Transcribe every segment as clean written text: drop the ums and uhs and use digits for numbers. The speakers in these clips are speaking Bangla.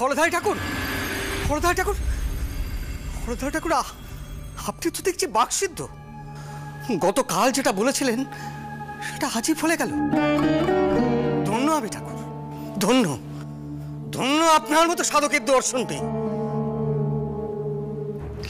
হলধারী ঠাকুর, হলধারী ঠাকুর, হলধারী ঠাকুর, আপনি তো দেখছি বাকসিদ্ধ। গতকাল যেটা বলেছিলেন সেটা আজই ফলে গেল। ধন্য আমি ঠাকুর, ধন্য, ধন্য আপনার মতো সাধকের দর্শন পেয়ে।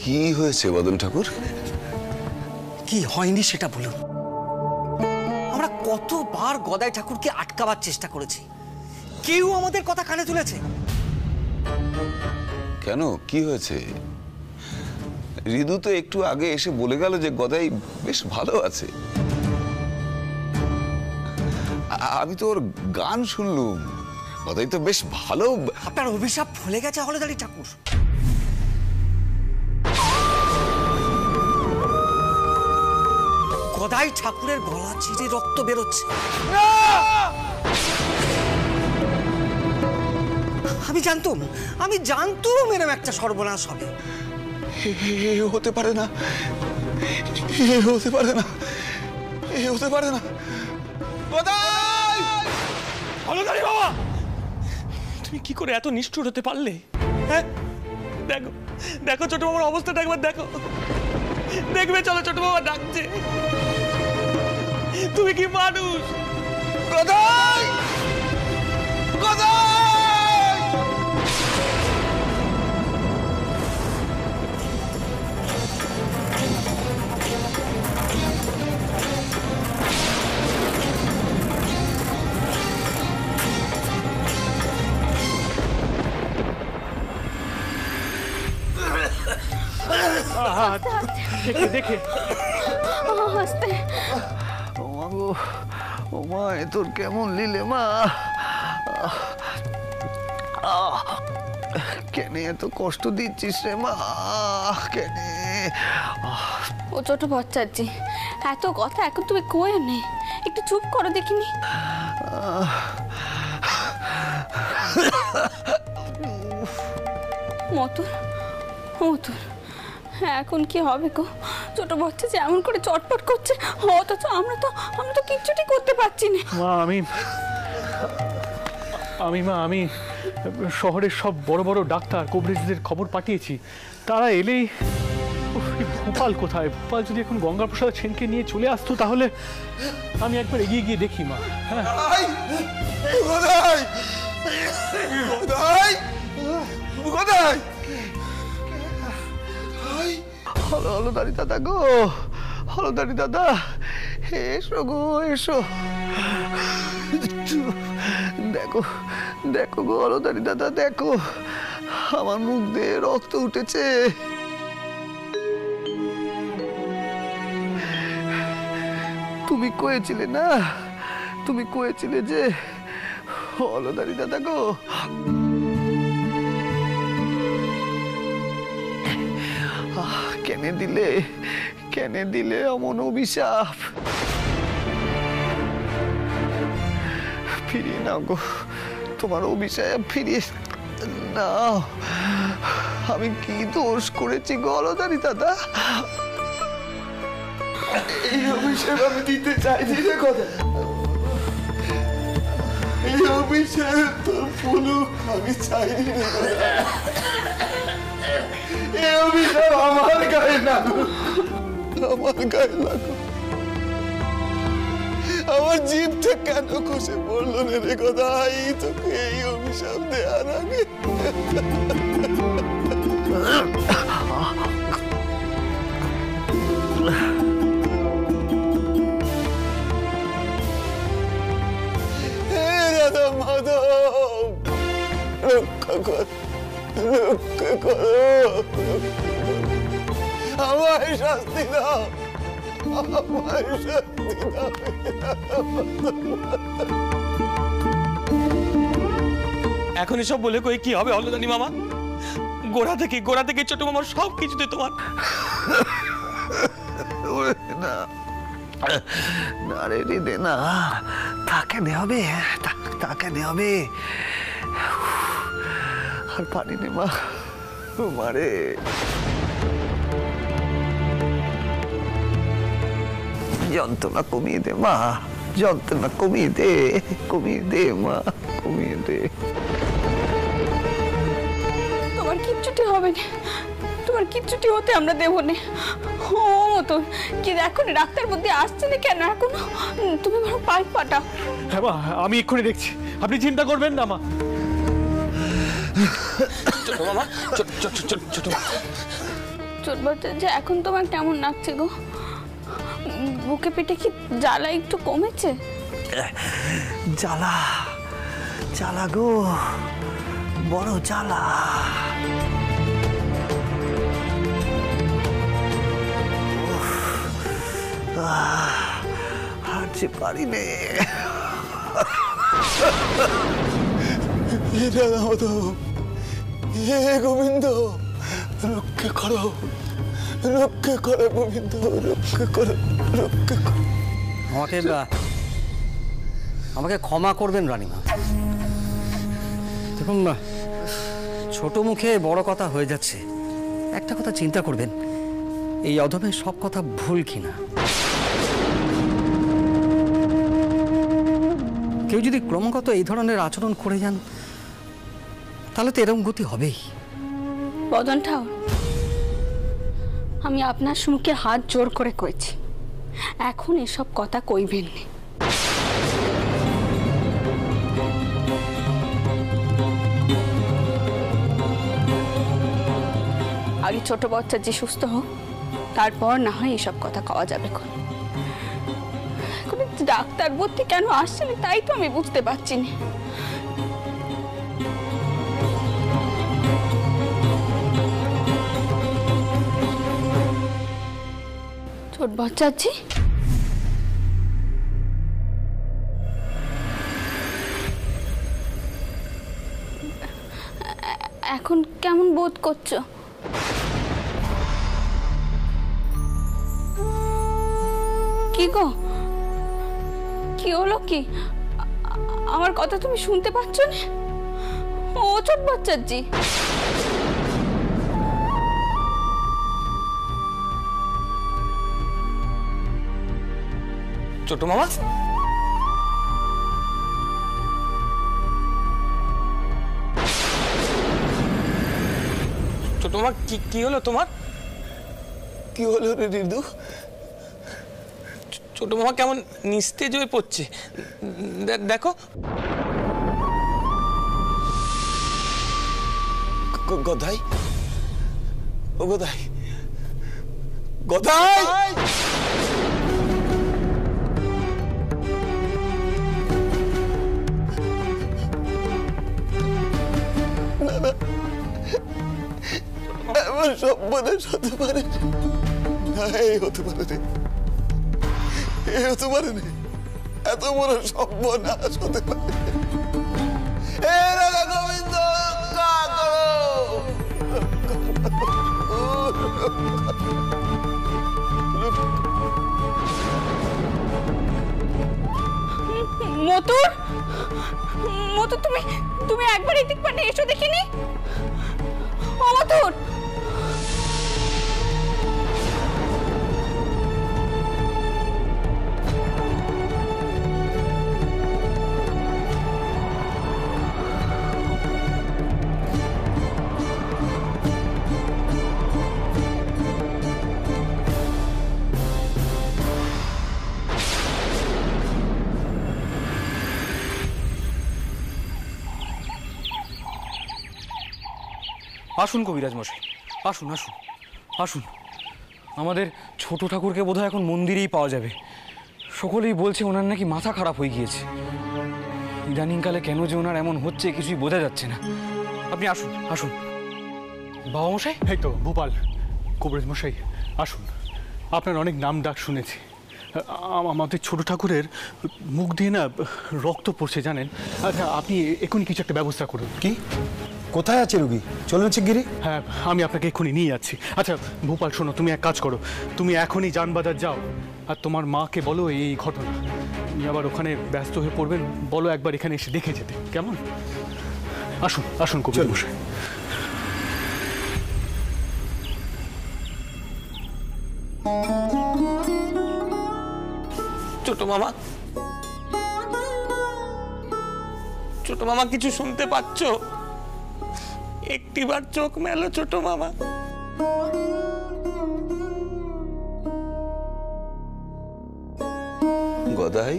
কি হয়েছে বদন ঠাকুর? কি হয়নি সেটা বলুন। আমরা কতবার গদাই ঠাকুরকে আটকাবার চেষ্টা করেছি, কেউ আমাদের কথা কানে তুলেছে? কেন, কি হয়েছে? ঋদু তো একটু আগে এসে বলে গেল যে গদাই বেশ ভালো আছে। আমি তো ওর গান শুনলুম, গদাই তো বেশ ভালো। আপনার অভিশাপ ফলে গেছে হলধারী ঠাকুর। গদাই ঠাকুরের গলা চিরে রক্ত বেরোচ্ছে। আমি জানতুম এরকম একটা সর্বনাশ হবে। হতে পারে না, হতে পারে না, হতে পারে না। গদাই! হলধারী বাবা, তুমি কি করে এত নিষ্ঠুর হতে পারলে? হ্যাঁ, দেখো দেখো ছোট বাবার অবস্থাটা একবার দেখো। দেখবে, চলো, ছোট বাবা ডাকছে। তুমি কি মানুষ? গদাই! গদাই! দেখে দেখে মা, এ তোর কেমন লিলে মা? কেন এত কষ্ট দিচ্ছিস রে মা? কেন? ও ছোট বাচ্চাজি, এত কথা এখন তুমি কয়ে নে, একটু চুপ করো দেখিনি। মতুর, মতুর, এখন কি হবে গো? ছোট বাচ্চা যে এমন করে চটপট করছে, অথচ আমরা তো কিচ্ছুটি করতে পারছি না। মা, আমি শহরের সব বড় বড় ডাক্তার কবরেজদের খবর পাঠিয়েছি, তারা এলেই। ভোপাল কোথায়? ভোপাল যদি এখন গঙ্গাপ্রসাদ সেনকে নিয়ে চলে আসতো তাহলে আমি একবার এগিয়ে গিয়ে দেখি মা। হ্যাঁ, হলধারী দাদা গো, হলধারী দাদা, এসো গো, এসো। দেখো দেখো গো হলধারী দাদা, দেখো আমার মুখ দিয়ে রক্ত উঠেছে। তুমি কয়েছিলে না, তুমি কয়েছিলে যে হলধারী দাদা গো। কেনে দিলে অমন অভিশাপ? ফিরিয়ে নাও গো, তোমার অভিশাপ ফিরিয়ে নাও। আমি কি দোষ করেছি গো হলধারী দাদা? এই অভিশাপ আমি দিতে চাইছি রে কথা। এই অভিশাপ তোর ফুলুক আমি চাইনি রে কথা। এই অভিশাপ আমার গায়ে লাগো, আমার গায়ে লাগো। আমার জিভটা কেন খসে পড়লো না রে কথা তোকে এই অভিশাপ দেওয়ার আগে? রাধা মাধব, রক্ষা কর, রক্ষা করো, আমায় শাস্তি দাও, আমায় শাস্তি দাও। এখন এসব বলে কই কি হবে হলধারী মামা? গোড়া থেকে ছোট মামার সব কিছুতে তোমার। না না রে রে না, তাকে নে হবে, তাকে নে হবে। আর পানি নে মা, মারে। যন্ত্রণা কমিয়ে দে মা, যন্ত্রণা কমিয়ে দে, কমিয়ে দে মা, কমিয়ে দে। কিচ্ছুটি হবে না, তোমার কিচ্ছুটি হতে আমরা দেবো না। ও মতন কি দেখো না, ডাক্তার বুদ্ধি আসছে না কেন এখনো? তুমি বরং পাইপ পাঠাও। হ্যাঁ মা, আমি এক্ষুনি দেখছি, আপনি চিন্তা করবেন না মা। ছোট মামা, ছোট ছোট বাচ্চা যে এখন তোমার কেমন লাগছে গো? বুকে পেটে কি জ্বালা একটু কমেছে? জ্বালা জ্বালা গো, বড় জ্বালা। আর যে পারি নে। হে গোবিন্দ, রক্ষা করো, রক্ষা করো গোবিন্দ, রক্ষা করো, রক্ষা করো। আমাকে ক্ষমা করবেন রানীমা। দেখুন না, ছোট মুখে বড় কথা হয়ে যাচ্ছে। একটা কথা চিন্তা করবেন, এই অধমের সব কথা ভুল কিনা। কেউ যদি ক্রমাগত এই ধরনের আচরণ করে যান, তাহলে তো এরকম গতি হবেই। বদন ঠাকুর, আমি আপনার সম্মুখে হাত জোর করে কইছি, এখন এসব কথা কইবেন না। আগে ছোট বাচ্চা যে সুস্থ হোক, তারপর না হয় এসব কথা কওয়া যাবে। এখন ডাক্তার ভর্তি কেন আসছে না তাই তো আমি বুঝতে পারছি না। ছোট বাচ্চাজি, এখন কেমন বোধ করছো? কি গো, কি হলো? কি আমার কথা তুমি শুনতে পাচ্ছ না? ও ছোট বাচ্চাজি, ছোট মামা, ছোট মামা, কি হলো তোমার? কি হলো রে ঋতু? ছোট মামা কেমন নিস্তেজ হয়ে পড়ছে, দেখো। গদাই, ও গদাই, গদাই! না না, এমন সর্বনাশ হতে পারে না, এই হতে পারে না, এই হতে পারে না, এত বড় সর্বনাশ হতে পারে। হে রাধা গোবিন্দ, রক্ষা করো। মতুর, মতুর, তুমি একবার এদিক পানে এসো দেখিনি? ও মতুর, আসুন কবিরাজ মশাই, আসুন আসুন আসুন। আমাদের ছোট ঠাকুরকে বোধহয় এখন মন্দিরেই পাওয়া যাবে। সকলেই বলছে ওনার নাকি মাথা খারাপ হয়ে গিয়েছে। ইদানিংকালে কেন যে ওনার এমন হচ্ছে কিছুই বোঝা যাচ্ছে না। আপনি আসুন আসুন। বাবা মশাই, এই তো ভূপাল, কবিরাজ মশাই আসুন। আপনার অনেক নাম ডাক শুনেছি। আমাদের ছোট ঠাকুরের মুখ দিয়ে না রক্ত পড়ছে জানেন। আচ্ছা, আপনি এখনই কিছু একটা ব্যবস্থা করুন। কি, কোথায় আছে রুগী? চলুন শিগগিরি। হ্যাঁ, আমি আপনাকে এক্ষুনি নিয়ে যাচ্ছি। আচ্ছা ভূপাল, শোনো, তুমি এক কাজ করো, তুমি এখনই যানবাজার যাও আর তোমার মাকে বলো এই ঘটনা। তুমি আবার ওখানে ব্যস্ত হয়ে পড়বেন, বলো একবার এখানে এসে দেখে যেতে, কেমন? আসুন আসুন কবিরাজ মশাই। ছোট মামা, ছোট মামা, কিছু শুনতে পাচ্ছ? একটিবার চোখ মেলো ছোট মামা। গদাই,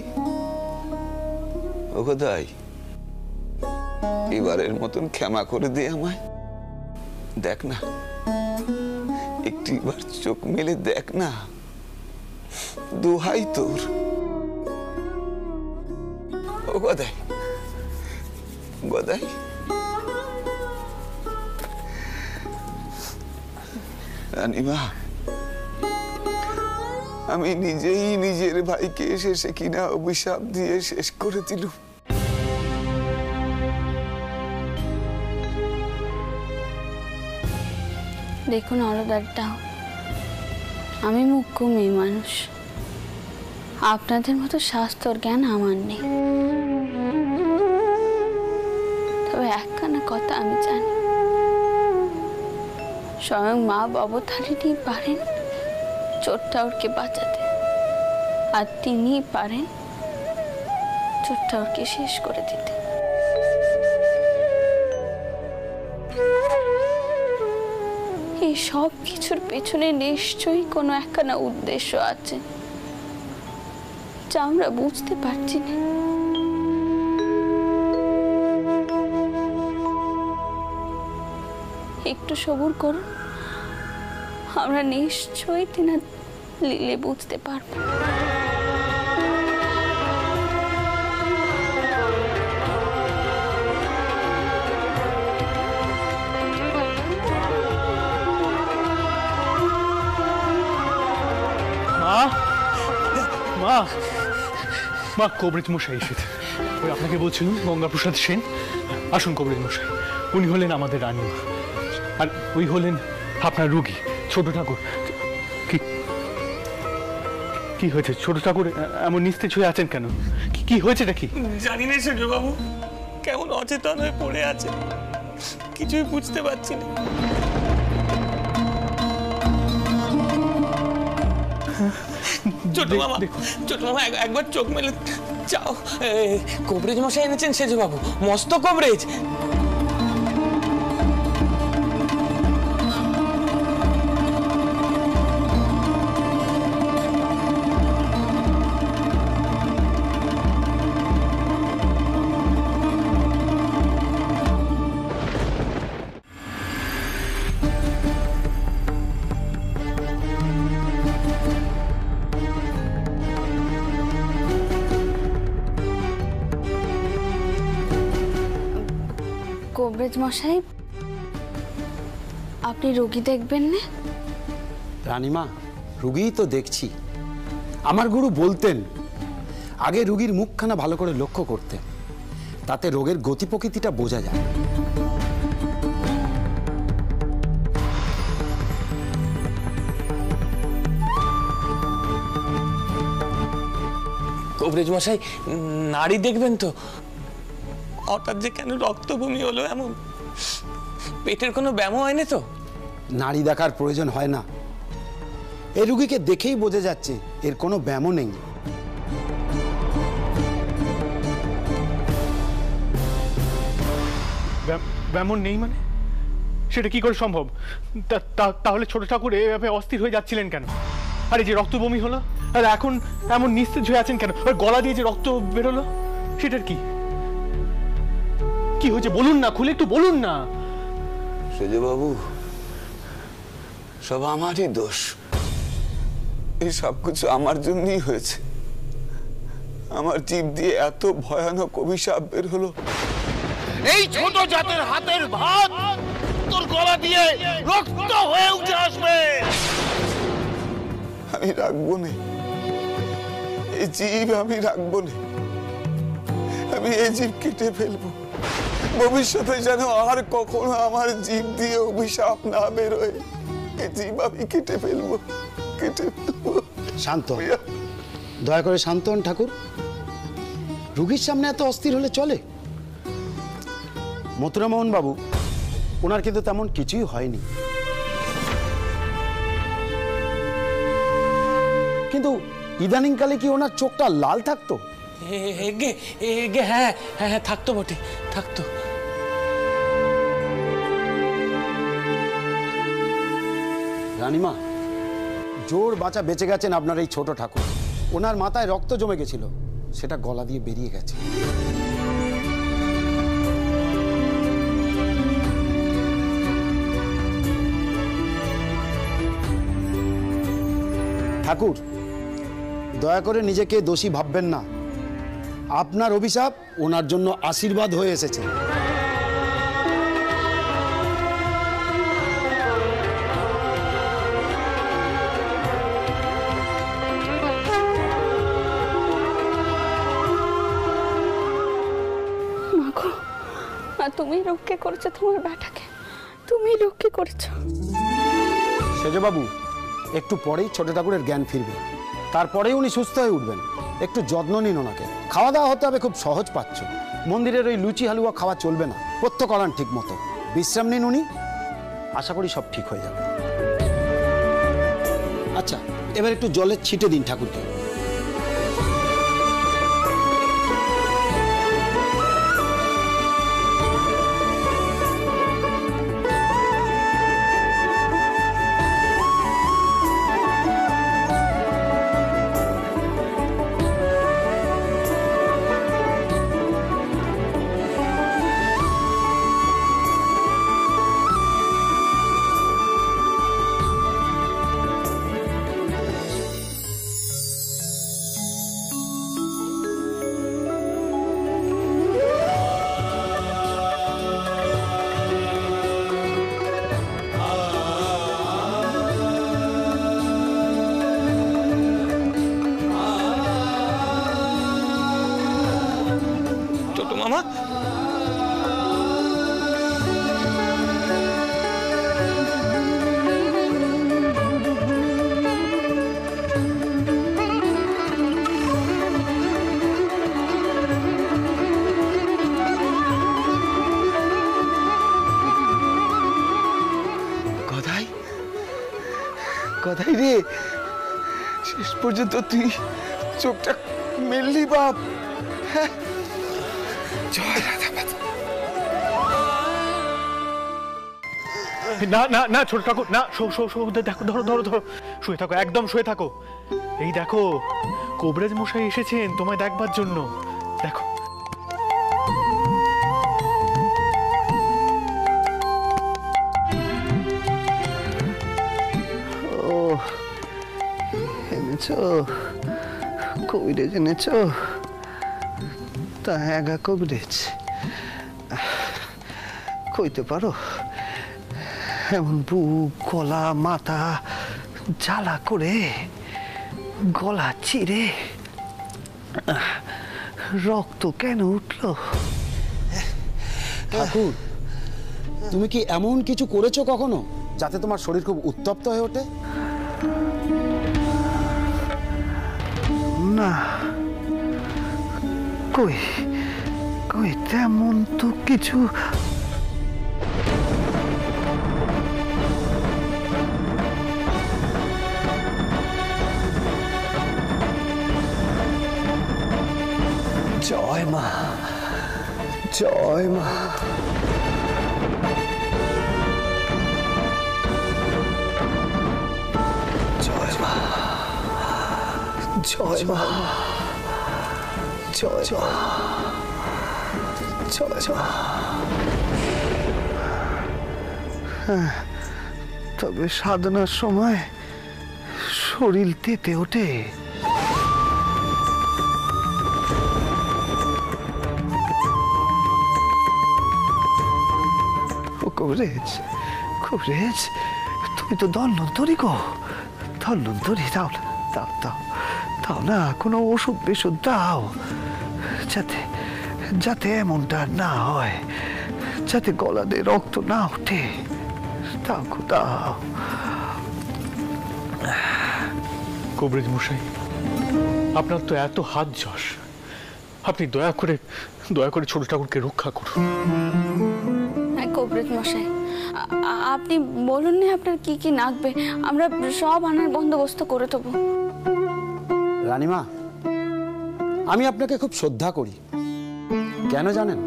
ও গদাই, এবারের মতন ক্ষমা করে দে আমায়। দেখ না, একটিবার চোখ মেলে দেখ না, দোহাই তোর। ও গদাই, গদাই, রানীমা, আমি নিজেই নিজের ভাইকে শেষে কিনা অভিশাপ দিয়ে শেষ করে দিলুম। দেখুন অলদারটাও, আমি মুখ্য মেয়ে মানুষ, আপনাদের মতো শাস্ত্রর জ্ঞান আমার নেই। তবে একখানা কথা আমি জানি, স্বয়ং মা অবতারিণী পারেন চোর ঠাকুরকে বাঁচাতে, আর তিনিই পারেন চোর ঠাকুরকে শেষ করে দিতে। এই সব কিছুর পেছনে নিশ্চয়ই কোনো একখানা উদ্দেশ্য আছে, যা আমরা বুঝতে পারছি না। একটু সবুর করুন, আমরা নিশ্চয়ই তিনার লীলে বুঝতে পারবো। মা, মা, মা, কবরেজ মশাই এসেছে। ওই আপনাকে বলছিলাম, গঙ্গাপ্রসাদ সেন। আসুন কবরেজ মশাই, উনি হলেন আমাদের রানীমা, আর ওই হলেন আপনার রোগী ছোট ঠাকুর। কি কি হয়েছে ছোট ঠাকুর? এমন নিস্তেজ হয়ে আছেন কেন? কি হয়েছেটা কি? জানি না সেজবাবু, কেমন অচেতন হয়ে পড়ে আছে, কিছুই বুঝতে পারছি না। ছোট মামা, ছোট মামা, একবার চোখ মেলে যাও। কবরেজ মশাই এনেছেন সেজবাবু, মস্ত কবরেজ। কবরেজ মশাই, আপনি রোগী দেখবেন না? রানীমা, রুগীই তো দেখছি। আমার গুরু বলতেন, আগে রুগীর মুখখানা ভালো করে লক্ষ্য করতে, তাতে রোগের গতি প্রকৃতিটা বোঝা যায়। কবরেজ মশাই, নাড়ি দেখবেন তো? হঠাৎ যে কেন রক্ত বমি হলো এমন? পেটের কোনো ব্যামো হয়নি তো? নাড়ি দেখার প্রয়োজন হয় না, এই রুগীকে দেখেই বোঝা যাচ্ছে এর কোনো ব্যামো নেই। ব্যামন নেই মানে? সেটা কি করে সম্ভব? তাহলে ছোট ঠাকুর এভাবে অস্থির হয়ে যাচ্ছিলেন কেন? আরে যে রক্ত বমি হলো, আর এখন এমন নিস্তেজ হয়ে আছেন কেন? গলা দিয়ে যে রক্ত বেরোলো, সেটার কি কি হয়েছে বলুন না, খুলে একটু বলুন না। সেজবাবু, সব আমারই দোষ। এই সব কিছু আমার জন্যই হয়েছে। আমার জিভ দিয়ে এত ভয়ানক অভিশাপ বের হলো। এই ছোট জাতের হাতের ভাত তোর গলা দিয়ে রক্ত হয়ে উঠে আসবে। আমি রাখবো না, এই জীব আমি রাখবো না। আমি এই জীব কেটে ফেলবো। ভবিষ্যতে যেন আর কখনো আমার জীব দিয়ে অভিশাপ না বেরোয়, এই জীব আমি কেটে ফেলবো, কেটে ফেলবো। শান্ত, দয়া করে শান্ত হন ঠাকুর। রুগীর সামনে এত অস্থির হলে চলে? মথুরামোহন বাবু, ওনার কিন্তু তেমন কিছুই হয়নি, কিন্তু ইদানিংকালে কি ওনার চোখটা লাল থাকতো? হ্যাঁ হ্যাঁ হ্যাঁ, থাকতো বটে, থাকতো। রানীমা, জোর বাঁচা বেঁচে গেছেন আপনার এই ছোট ঠাকুর। ওনার মাথায় রক্ত জমে গেছিল, সেটা গলা দিয়ে বেরিয়ে গেছে। ঠাকুর, দয়া করে নিজেকে দোষী ভাববেন না। আপনার অভিশাপ ওনার জন্য আশীর্বাদ হয়ে এসেছে। মাগো, মা তুমি রক্ষে করেছো তোমার বেটাকে, তুমি রক্ষে করেছো। সেজবাবু, একটু পরেই ছোট ঠাকুরের জ্ঞান ফিরবে, তারপরেই উনি সুস্থ হয়ে উঠবেন। একটু যত্ন নিন ওনাকে। খাওয়া দাওয়া হতে হবে খুব সহজ পাচ্ছ। মন্দিরের ওই লুচি হালুয়া খাওয়া চলবে না, পথ্য করান ঠিক মতো। বিশ্রাম নিন উনি, আশা করি সব ঠিক হয়ে যাবে। আচ্ছা, এবার একটু জলের ছিটে দিন ঠাকুরকে। মামা, গদাই, গদাই রে, শেষ পর্যন্ত তুই চোখটা মেললি বাপ। হ্যাঁ, জয় রাধা মাধব। না না না ছোট ঠাকুর, না, দেখো, ধরো ধরো ধরো, শুয়ে থাকো, একদম শুয়ে থাকো। এই দেখো, কবিরাজ মশাই এসেছেন তোমায় দেখবার জন্য। দেখো, ও এনেছ, কবিরাজ এনেছ? তা একা কবিরাজ কইতে পারো? এমন বুক, গলা, মাথা জ্বালা করে, গলা চিরে রক্ত কেন উঠলো? ঠাকুর, তুমি কি এমন কিছু করেছো কখনো যাতে তোমার শরীর খুব উত্তপ্ত হয়ে ওঠে? না, কই কই তেমন তো কিছু। জয় মা, জয় মা। জয় মা, জয় মা, জয় মা, জয় মা। হ্যাঁ, তবে সাধনার সময় শরীর তেতে ওঠে। কবিরাজ, কবিরাজ, তুমি তো ধন্বন্তরী গো, ধন্বন্তরী। দাও না, দাও দাও দাও না, কোনো ওষুধ বেষুধ দাও, যাতে যাতে এমনটা না হয়, যাতে গলা দিয়ে রক্ত না ওঠে। দাও গো, দাও। কবিরাজ মশাই, আপনার তো এত হাত যশ, আপনি দয়া করে ছোট ঠাকুরকে রক্ষা করুন। কবিরাজ মশাই, আপনি বলুন না আপনার কি কি লাগবে, আমরা সব আনার বন্দোবস্ত করে দেবো। রানীমা, আমি আপনাকে খুব শ্রদ্ধা করি। কেন জানেন?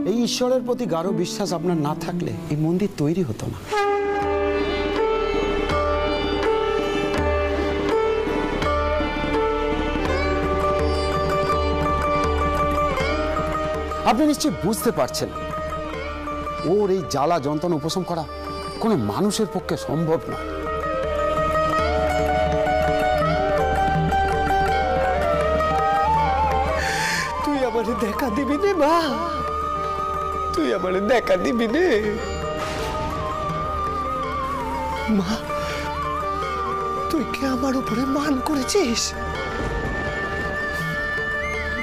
এই ঈশ্বরের প্রতি গাঢ় বিশ্বাস আপনার না থাকলে এই মন্দির তৈরি হতো না। আপনি নিশ্চয়ই বুঝতে পারছেন ওর এই জ্বালা যন্ত্রণা উপশম করা কোনো মানুষের পক্ষে সম্ভব না। তুই আমারে দেখা দিবি রে মা, তুই আমারে দেখা দিবি রে মা। তুই কি আমার উপরে মান করেছিস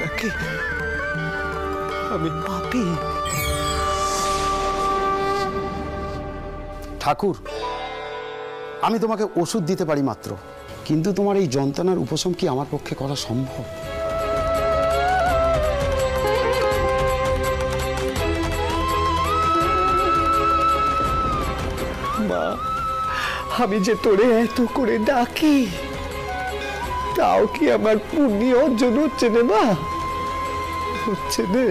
নাকি আমি পাপী? ঠাকুর, আমি তোমাকে ওষুধ দিতে পারি মাত্র, কিন্তু তোমার এই যন্ত্রণার উপশম কি আমার পক্ষে করা সম্ভব? মা, আমি যে তোরে এত করে ডাকি, তাও কি আমার পুণ্য অর্জন হচ্ছে না মা? হচ্ছে না।